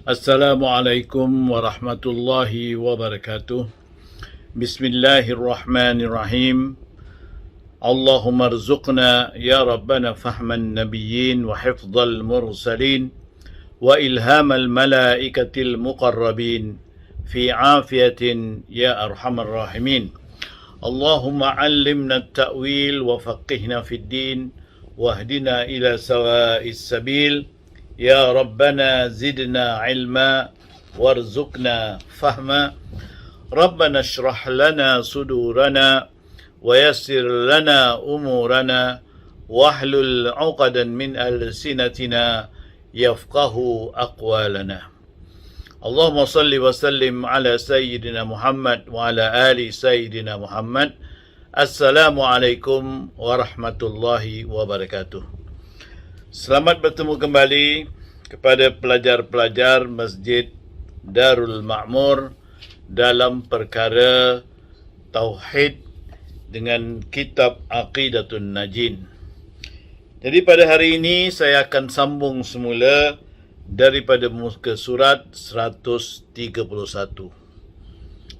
Assalamualaikum warahmatullahi wabarakatuh. Bismillahirrahmanirrahim. Allahumma rzuqna ya Rabbana fahman nabiyyin wa hifdzal mursalin wa ilhamal malaikatil muqarrabin fi afiyatin ya arhamar rahimin. Allahumma allimna at-ta'wil wa faqihna fid din wahdina ila sawa'is sabil. Ya Rabbana zidna ilma warzuqna fahma. Rabbana shrah lana sudurana wa yassir lana umurana wahlul 'uqadan min alsinatina yafqahu aqwalana. Allahumma salli wa sallim ala sayyidina Muhammad wa ala ali sayyidina Muhammad. Assalamualaikum warahmatullahi wabarakatuh. Selamat bertemu kembali kepada pelajar-pelajar Masjid Darul Ma'mur dalam perkara Tauhid dengan kitab Aqidatun Najin. Jadi pada hari ini saya akan sambung semula daripada muka surat 131.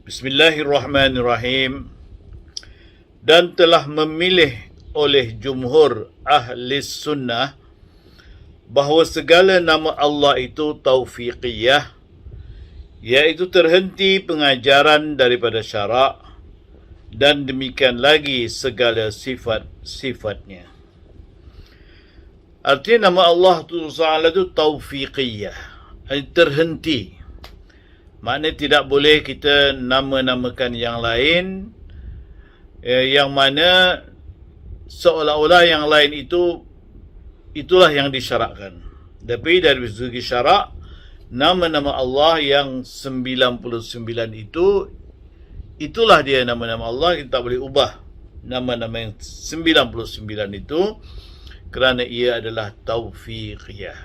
Bismillahirrahmanirrahim. Dan telah memilih oleh jumhur ahli sunnah bahawa segala nama Allah itu taufiqiyah, iaitu terhenti pengajaran daripada syarak, dan demikian lagi segala sifat-sifatnya. Artinya nama Allah itu taufiqiyah, terhenti. Maknanya tidak boleh kita nama-namakan yang lain, yang mana seolah-olah yang lain itulah yang disyarakkan. Tapi dari segi syarak, nama-nama Allah yang 99 itulah dia nama-nama Allah. Kita tak boleh ubah nama-nama yang 99 itu kerana ia adalah taufiqiyah.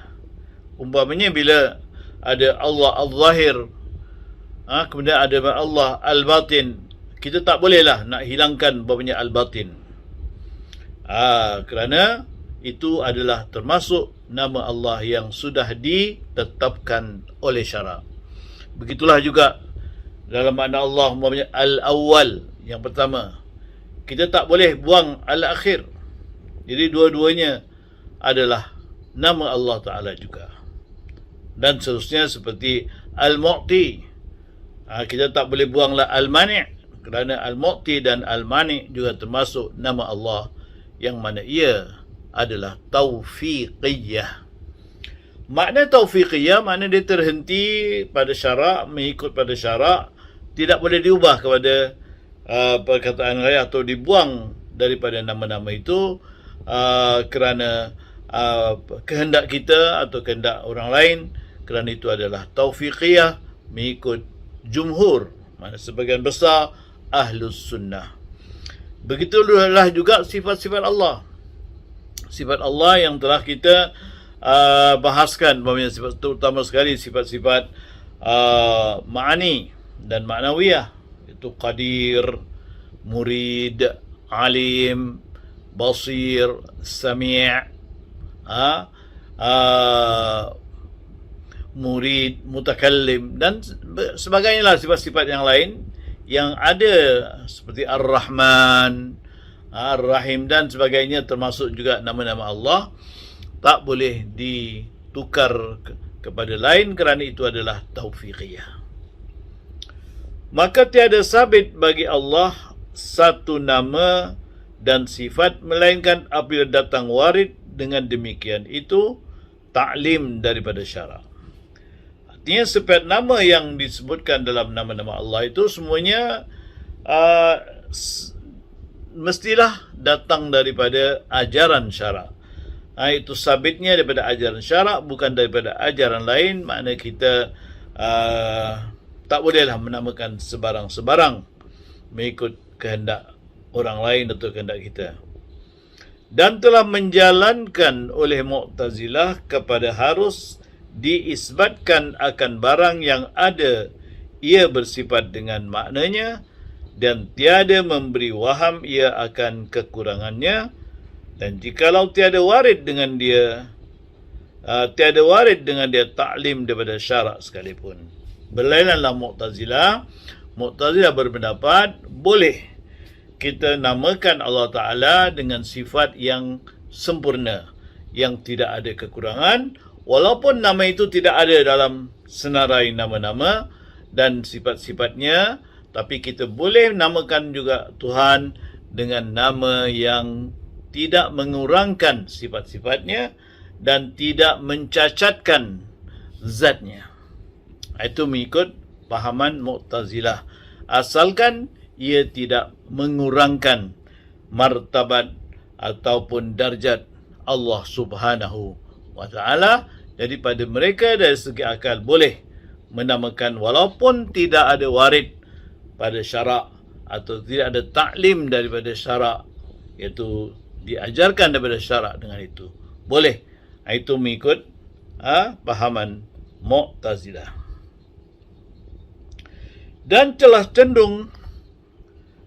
Umpamanya bila ada Allah Al-Zahir, kemudian ada Allah Al-Batin, kita tak bolehlah nak hilangkan umpamanya Al-Batin. Kerana itu adalah termasuk nama Allah yang sudah ditetapkan oleh syarak. Begitulah juga dalam makna Allah umpamanya Al-Awwal, yang pertama. Kita tak boleh buang Al-Akhir. Jadi dua-duanya adalah nama Allah Ta'ala juga. Dan seterusnya seperti Al-Mu'ti. Kita tak boleh buanglah Al-Mani', kerana Al-Mu'ti dan Al-Mani' juga termasuk nama Allah yang mana ia adalah taufiqiyah. Makna taufiqiyah, makna dia terhenti pada syarak, mengikut pada syarak, tidak boleh diubah kepada perkataan lain atau dibuang daripada nama-nama itu kerana kehendak kita atau kehendak orang lain. Kerana itu adalah taufiqiyah mengikut jumhur, makna sebagian besar Ahlus Sunnah. Begitulah juga sifat-sifat Allah. Sifat Allah yang telah kita bahaskan, sifat terutama sekali sifat-sifat ma'ani dan ma'nawiyah, itu qadir, murid, alim, basir, sami', murid, mutakallim dan sebagainya lah, sifat-sifat yang lain yang ada seperti Ar-Rahman, Ar-Rahim dan sebagainya, termasuk juga nama-nama Allah, tak boleh ditukar kepada lain kerana itu adalah taufiqiyah. Maka tiada sabit bagi Allah satu nama dan sifat melainkan apabila datang warid dengan demikian itu ta'lim daripada syarak. Artinya setiap nama yang disebutkan dalam nama-nama Allah itu semuanya mestilah datang daripada ajaran syarak. Itu sabitnya daripada ajaran syarak, bukan daripada ajaran lain. Makna kita tak bolehlah menamakan sebarang-sebarang mengikut kehendak orang lain atau kehendak kita. dan telah menjalankan oleh Mu'tazilah kepada harus diisbatkan akan barang yang ada ia bersifat dengan maknanya dan tiada memberi waham ia akan kekurangannya, dan jikalau tiada warid dengan dia taklim daripada syarak sekalipun. Berlainlah Mu'tazilah. Mu'tazilah berpendapat boleh kita namakan Allah Ta'ala dengan sifat yang sempurna, yang tidak ada kekurangan, walaupun nama itu tidak ada dalam senarai nama-nama dan sifat-sifatnya, tapi kita boleh namakan juga Tuhan dengan nama yang tidak mengurangkan sifat-sifatnya dan tidak mencacatkan zatnya. Itu mengikut pahaman Mu'tazilah, asalkan ia tidak mengurangkan martabat ataupun darjat Allah Subhanahu wa Ta'ala. Jadi pada mereka dari segi akal boleh menamakan walaupun tidak ada warid pada syarak atau tidak ada taklim daripada syarak, iaitu diajarkan daripada syarak dengan itu. Boleh. Itu mengikut pahaman Mu'tazilah. Dan telah cenderung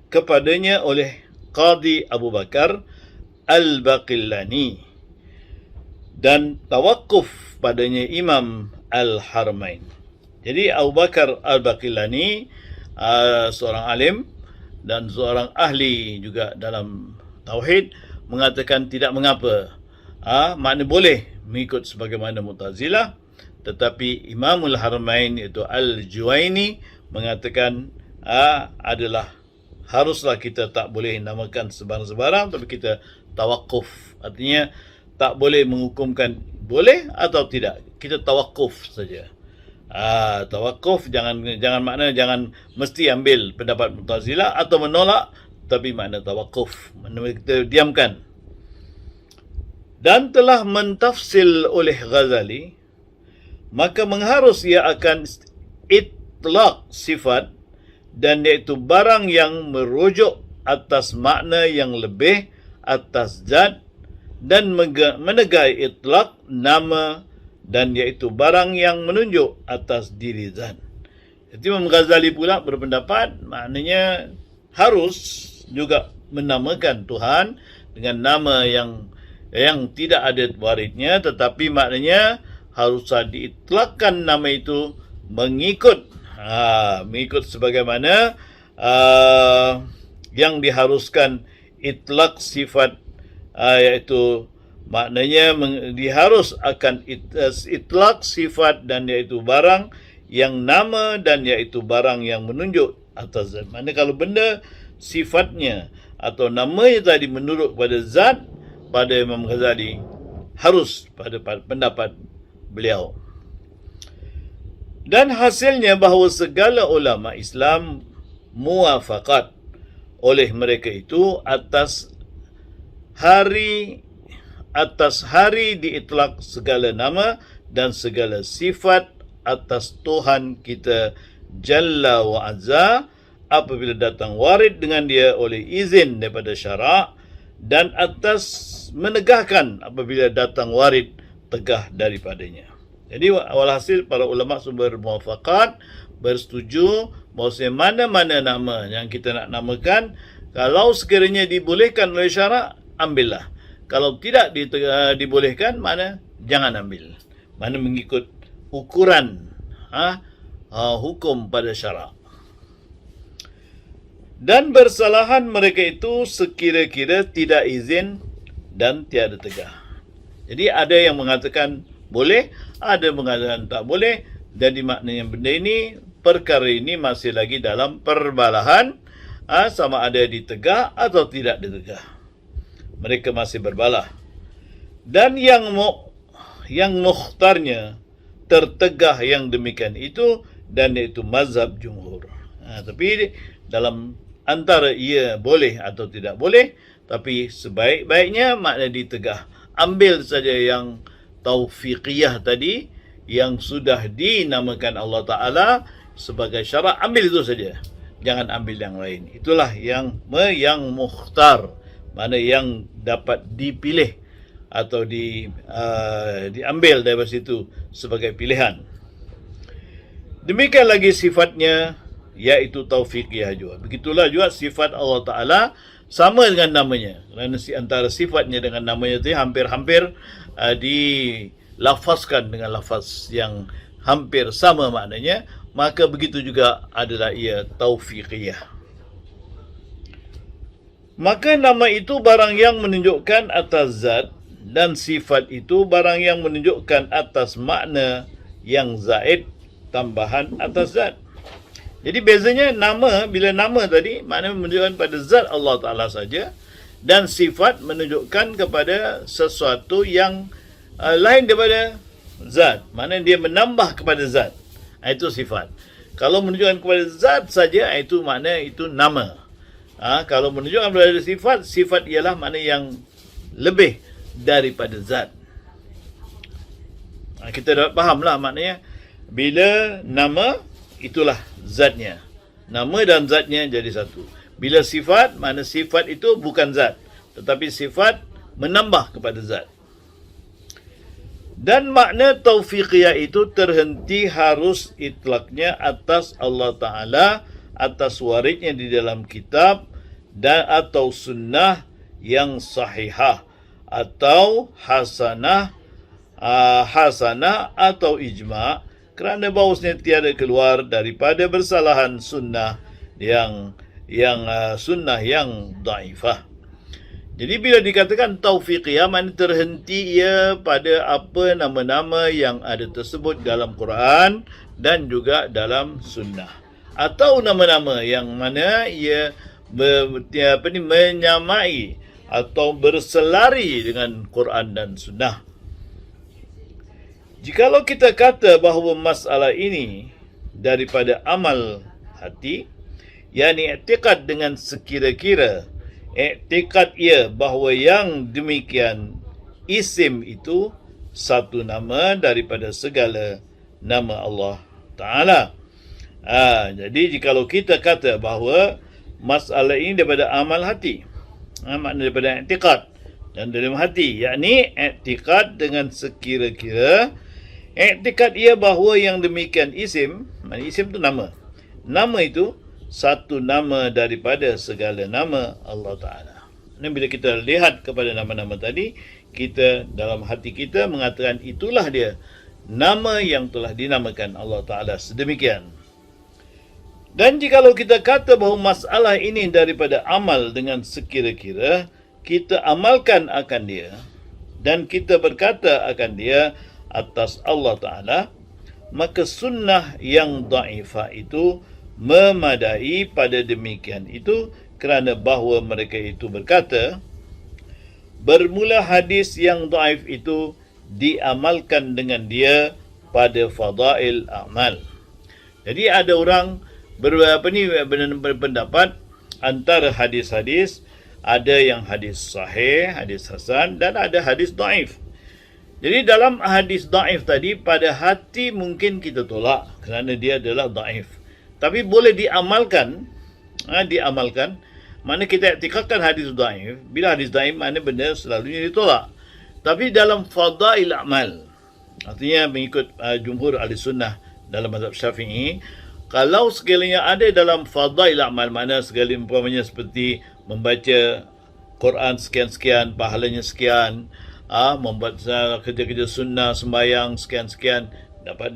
kepadanya oleh Qadi Abu Bakar Al-Baqillani dan tawakuf padanya Imam Al-Haramain. Jadi Abu Bakar Al-Baqillani seorang alim dan seorang ahli juga dalam tauhid, mengatakan tidak mengapa, makna boleh mengikut sebagaimana Mu'tazilah, tetapi Imamul Haramain iaitu Al-Juwaini mengatakan adalah haruslah kita tak boleh namakan sebarang-sebarang, tapi kita tawakuf. Artinya tak boleh menghukumkan boleh atau tidak. Kita tawakuf saja. Tawakuf jangan makna jangan mesti ambil pendapat Mu'tazilah atau menolak, tapi makna tawakuf, makna kita diamkan. Dan telah mentafsil oleh Ghazali, maka mengharus ia akan itlaq sifat, dan iaitu barang yang merujuk atas makna yang lebih atas zat, dan menegai itlaq nama, dan iaitu barang yang menunjuk atas diri zat. Jadi Imam Ghazali pula berpendapat maknanya harus juga menamakan Tuhan dengan nama yang tidak ada waridnya, tetapi maknanya haruslah diitlakkan nama itu mengikut sebagaimana yang diharuskan itlak sifat, iaitu maknanya diharus akan itlak sifat, dan iaitu barang yang nama, dan iaitu barang yang menunjuk atas zat. Maknanya kalau benda sifatnya atau namanya tadi menurut pada zat, pada Imam Ghazali harus pada pendapat beliau. Dan hasilnya bahawa segala ulama Islam muwafaqat oleh mereka itu atas hari diitlak segala nama dan segala sifat atas Tuhan kita Jalla wa Azza apabila datang warid dengan dia oleh izin daripada syarak, dan atas menegahkan apabila datang warid tegah daripadanya. Jadi walhasil para ulama sumber muwafaqat bersetuju bahawa mana-mana nama yang kita nak namakan, kalau sekiranya dibolehkan oleh syarak, ambillah. Kalau tidak dibolehkan, mana jangan ambil. Mana mengikut ukuran hukum pada syarak. Dan bersalahan mereka itu sekira-kira tidak izin dan tiada tegah. Jadi ada yang mengatakan boleh, ada mengatakan tak boleh. Jadi maknanya benda ini, perkara ini masih lagi dalam perbalahan, sama ada ditegah atau tidak ditegah. Mereka masih berbalah. Dan yang mukhtarnya tertegah yang demikian itu, dan iaitu mazhab jumhur. Tapi dalam antara ia boleh atau tidak boleh, tapi sebaik-baiknya makna ditegah. Ambil saja yang taufiqiyah tadi, yang sudah dinamakan Allah Ta'ala sebagai syarak, ambil itu saja. Jangan ambil yang lain. Itulah yang mukhtar mana yang dapat dipilih atau diambil dari situ sebagai pilihan. Demikian lagi sifatnya, iaitu taufiqiyah juga. Begitulah juga sifat Allah Ta'ala sama dengan namanya. Kerana antara sifatnya dengan namanya itu hampir-hampir dilafazkan dengan lafaz yang hampir sama maknanya, maka begitu juga adalah ia taufiqiyah. Maka nama itu barang yang menunjukkan atas zat, dan sifat itu barang yang menunjukkan atas makna yang zaid, tambahan atas zat. Jadi bezanya nama, bila nama tadi maknanya menunjukkan pada zat Allah Ta'ala saja, dan sifat menunjukkan kepada sesuatu yang lain daripada zat, maknanya dia menambah kepada zat. Itu sifat. Kalau menunjukkan kepada zat saja, itu makna itu nama. Kalau menunjukkan kepada sifat, sifat ialah makna yang lebih daripada zat. Kita dapat fahamlah maknanya, bila nama, itulah zatnya. Nama dan zatnya jadi satu. Bila sifat, makna sifat itu bukan zat, tetapi sifat menambah kepada zat. Dan makna taufiqiyah itu terhenti harus itlaknya atas Allah Ta'ala, atas waridnya di dalam kitab dan atau sunnah yang sahihah, atau hasanah atau ijma', kerana bahawasanya tiada keluar daripada bersalahan sunnah yang sunnah yang dhaifah. Jadi bila dikatakan taufiqiyah, maknanya terhenti ia pada apa nama-nama yang ada tersebut dalam Quran dan juga dalam sunnah, atau nama-nama yang mana ia menyamai atau berselari dengan Quran dan sunnah. Jikalau kita kata bahawa masalah ini daripada amal hati, yakni i'tiqad dengan sekira-kira, i'tiqad ia bahawa yang demikian isim itu satu nama daripada segala nama Allah Ta'ala. Jadi jikalau kita kata bahawa masalah ini daripada amal hati, makna daripada i'tiqad dan dalam hati, yakni i'tiqad dengan sekira-kira, i'tiqad ia bahawa yang demikian isim, makna isim itu nama. Nama itu satu nama daripada segala nama Allah Ta'ala. Dan bila kita lihat kepada nama-nama tadi, kita dalam hati kita mengatakan itulah dia nama yang telah dinamakan Allah Ta'ala sedemikian. Dan jikalau kita kata bahawa masalah ini daripada amal dengan sekira-kira, kita amalkan akan dia dan kita berkata akan dia atas Allah Ta'ala, maka sunnah yang dhaifah itu memadai pada demikian itu, kerana bahawa mereka itu berkata, bermula hadis yang dhaif itu diamalkan dengan dia pada fadail amal. Jadi ada orang berpendapat antara hadis-hadis, ada yang hadis sahih, hadis hasan, dan ada hadis dhaif. Jadi dalam hadis dhaif tadi, pada hati mungkin kita tolak kerana dia adalah dhaif. Tapi boleh diamalkan, mana kita i'tiqadkan hadis dhaif. Bila hadis dhaif, mana benda selalunya ditolak. Tapi dalam fadail amal, artinya mengikut jumhur ahli sunnah dalam mazhab Syafi'i, kalau segalanya ada dalam fadail amal, mana segala umpamanya seperti membaca Quran sekian-sekian, pahalanya sekian, membuat kerja-kerja sunnah, sembahyang sekian-sekian, dapat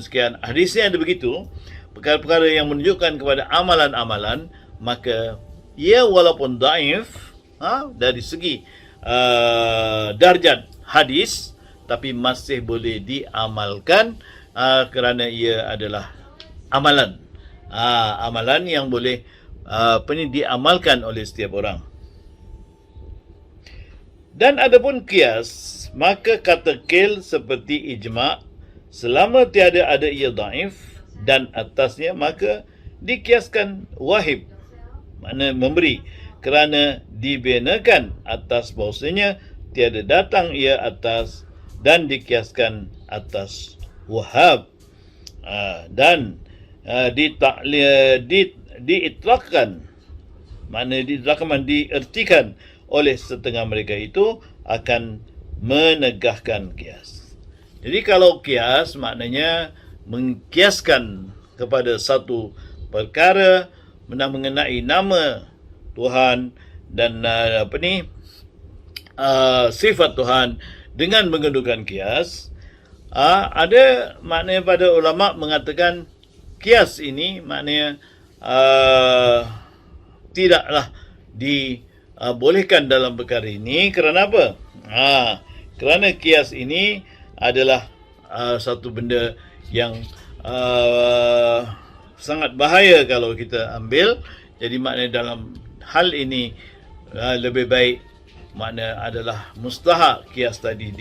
sekian. Hadisnya ada begitu, perkara-perkara yang menunjukkan kepada amalan-amalan, maka ia walaupun dhaif dari segi darjat hadis, tapi masih boleh diamalkan kerana ia adalah amalan. Amalan yang boleh diamalkan oleh setiap orang. Dan adapun qiyas, maka kata qil seperti ijma', selama tiada ada ia dhaif dan atasnya, maka dikiaskan wahib, makna memberi, kerana dibinakan atas bahawasanya tiada datang ia atas, dan dikiaskan atas wahab, dan diitlaqkan, makna diitlaqkan, diertikan oleh setengah mereka itu akan menegahkan kias. Jadi kalau kias maknanya mengkiaskan kepada satu perkara mengenai nama Tuhan dan sifat Tuhan dengan menggunakan kias. Ada maknanya pada ulama mengatakan kias ini maknanya tidaklah dibolehkan dalam perkara ini. Kerana apa? Kerana kias ini adalah satu benda yang sangat bahaya kalau kita ambil. Jadi maknanya dalam hal ini lebih baik makna adalah mustahak kias tadi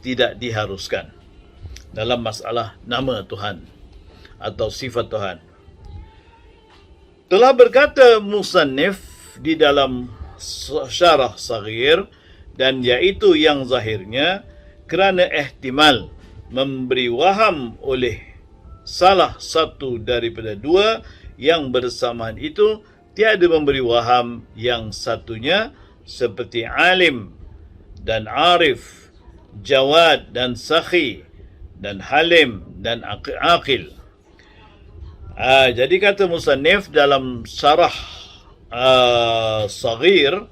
tidak diharuskan dalam masalah nama Tuhan atau sifat Tuhan. Telah berkata musannif di dalam syarah saghir, dan iaitu yang zahirnya kerana ihtimal memberi waham oleh salah satu daripada dua yang bersamaan itu, tiada memberi waham yang satunya, seperti alim dan arif, jawad dan sakhi, dan halim dan aqil. Jadi kata musannif dalam syarah saghir,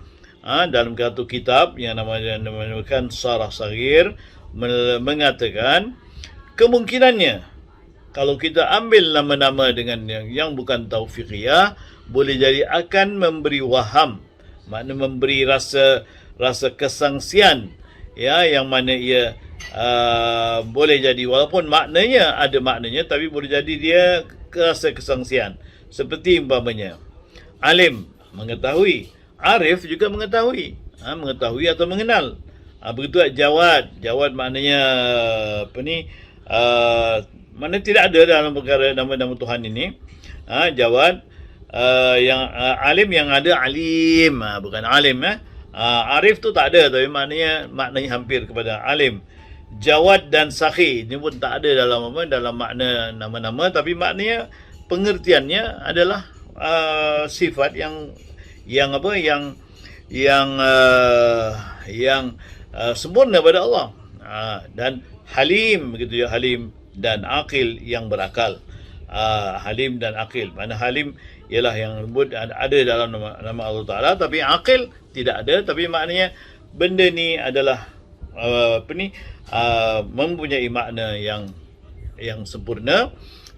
dalam satu kitab yang dinamakan syarah saghir, mengatakan kemungkinannya kalau kita ambil nama-nama dengan yang bukan taufiqiyah, boleh jadi akan memberi waham, makna memberi rasa kesangsian, yang mana ia boleh jadi walaupun maknanya ada maknanya, tapi boleh jadi dia rasa kesangsian. Seperti umpamanya alim mengetahui, arif juga mengetahui, mengetahui atau mengenal. Begitu jawad maknanya mana tidak ada dalam perkara nama-nama Tuhan ini. Jawad, yang alim yang ada alim, bukan alim. Arif tu tak ada, tapi maknanya hampir kepada alim. Jawad dan sakhi ini pun tak ada dalam makna nama-nama, tapi maknanya pengertiannya adalah sifat yang sempurna pada Allah. Dan halim, begitu ya, halim dan aqil yang berakal. Halim dan aqil, mana halim ialah yang lembut, ada dalam nama Allah Ta'ala, tapi aqil tidak ada. Tapi maknanya benda ni adalah mempunyai makna yang sempurna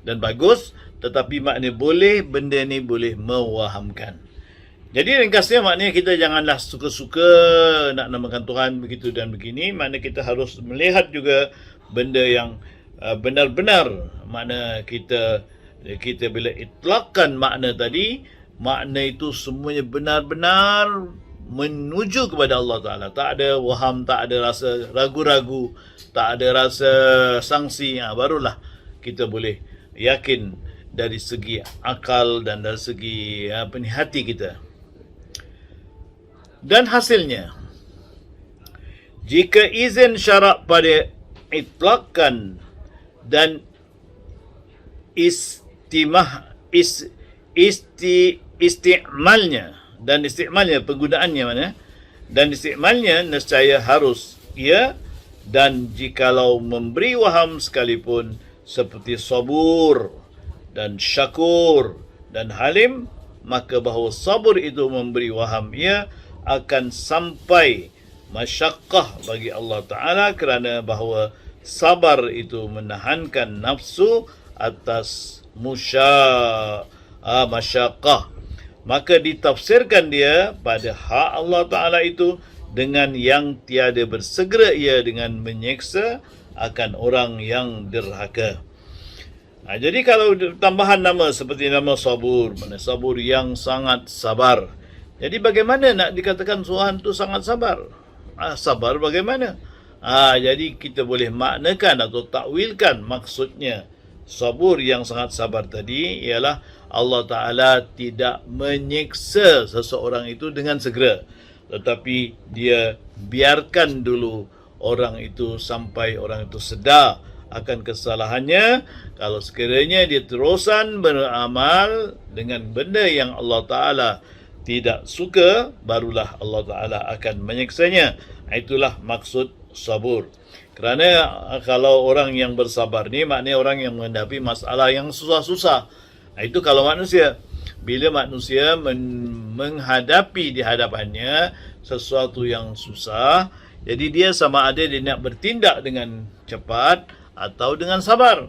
dan bagus, tetapi makna benda ni boleh mewahamkan. Jadi ringkasnya maknanya kita janganlah suka-suka nak namakan Tuhan begitu dan begini. Makna kita harus melihat juga benda yang benar-benar, makna kita bila itlakkan makna tadi, makna itu semuanya benar-benar menuju kepada Allah Ta'ala. Tak ada waham, tak ada rasa ragu-ragu, tak ada rasa sangsi. Barulah kita boleh yakin dari segi akal dan dari segi hati kita. Dan hasilnya, jika izin syarak pada itlakkan dan istimalnya penggunaannya mana, dan istimalnya nescaya harus ia. Dan jikalau memberi waham sekalipun, seperti sabur dan syakur dan halim, maka bahawa sabur itu memberi waham ia akan sampai masyaqqah bagi Allah Ta'ala, kerana bahawa sabar itu menahankan nafsu atas masyaqqah. Maka ditafsirkan dia pada hak Allah Ta'ala itu dengan yang tiada bersegera ia dengan menyeksa akan orang yang derhaka. Jadi kalau tambahan nama seperti nama sabur, mana sabur yang sangat sabar. Jadi bagaimana nak dikatakan Tuhan tu sangat sabar? Sabar bagaimana? Jadi kita boleh maknakan atau takwilkan maksudnya sabur yang sangat sabar tadi ialah Allah Ta'ala tidak menyiksa seseorang itu dengan segera, tetapi dia biarkan dulu orang itu sampai orang itu sedar akan kesalahannya. Kalau sekiranya dia terusan beramal dengan benda yang Allah Ta'ala tidak suka, barulah Allah Ta'ala akan menyiksanya. Itulah maksud sabur. Kerana kalau orang yang bersabar ni, maknanya orang yang menghadapi masalah yang susah-susah. Itu kalau manusia. Bila manusia menghadapi di hadapannya sesuatu yang susah, jadi dia sama ada dia nak bertindak dengan cepat atau dengan sabar.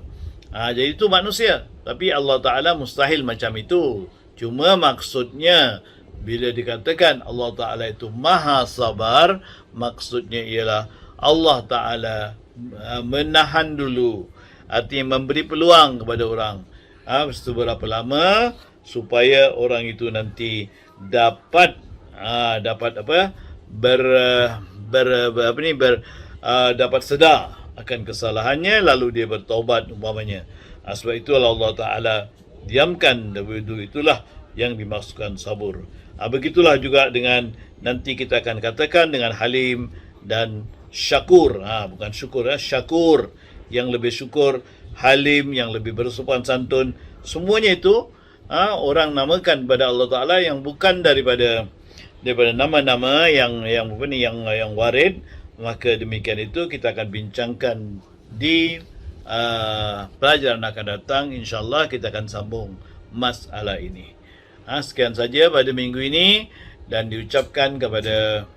Jadi itu manusia. Tapi Allah Ta'ala mustahil macam itu. Cuma maksudnya, bila dikatakan Allah Ta'ala itu maha sabar, maksudnya ialah Allah Ta'ala menahan dulu. Artinya memberi peluang kepada orang. Seberapa lama supaya orang itu nanti dapat dapat sedar akan kesalahannya, lalu dia bertaubat umpamanya. Sebab itulah Allah Ta'ala diamkan dahulu, itulah yang dimaksudkan sabur. Begitulah juga dengan nanti kita akan katakan dengan halim dan syakur. Bukan syukur, syakur, yang lebih syukur, halim yang lebih bersopan santun. Semuanya itu orang namakan pada Allah Ta'ala yang bukan daripada nama-nama yang warid. Maka demikian itu kita akan bincangkan di pelajaran akan datang. InsyaAllah kita akan sambung masalah ini. Sekian saja pada minggu ini, dan diucapkan kepada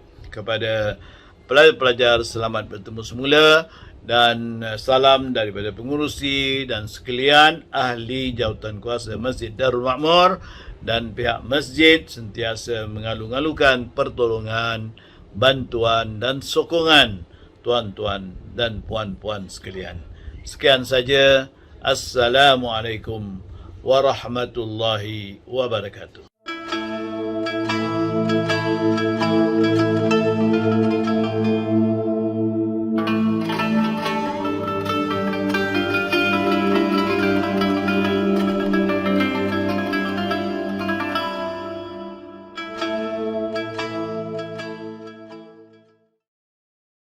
pelajar-pelajar selamat bertemu semula, dan salam daripada pengurusi dan sekalian ahli jawatan kuasa Masjid Darul Ma'mur, dan pihak masjid sentiasa mengalu-alukan pertolongan, bantuan dan sokongan tuan-tuan dan puan-puan sekalian. Sekian saja. Assalamualaikum warahmatullahi wabarakatuh.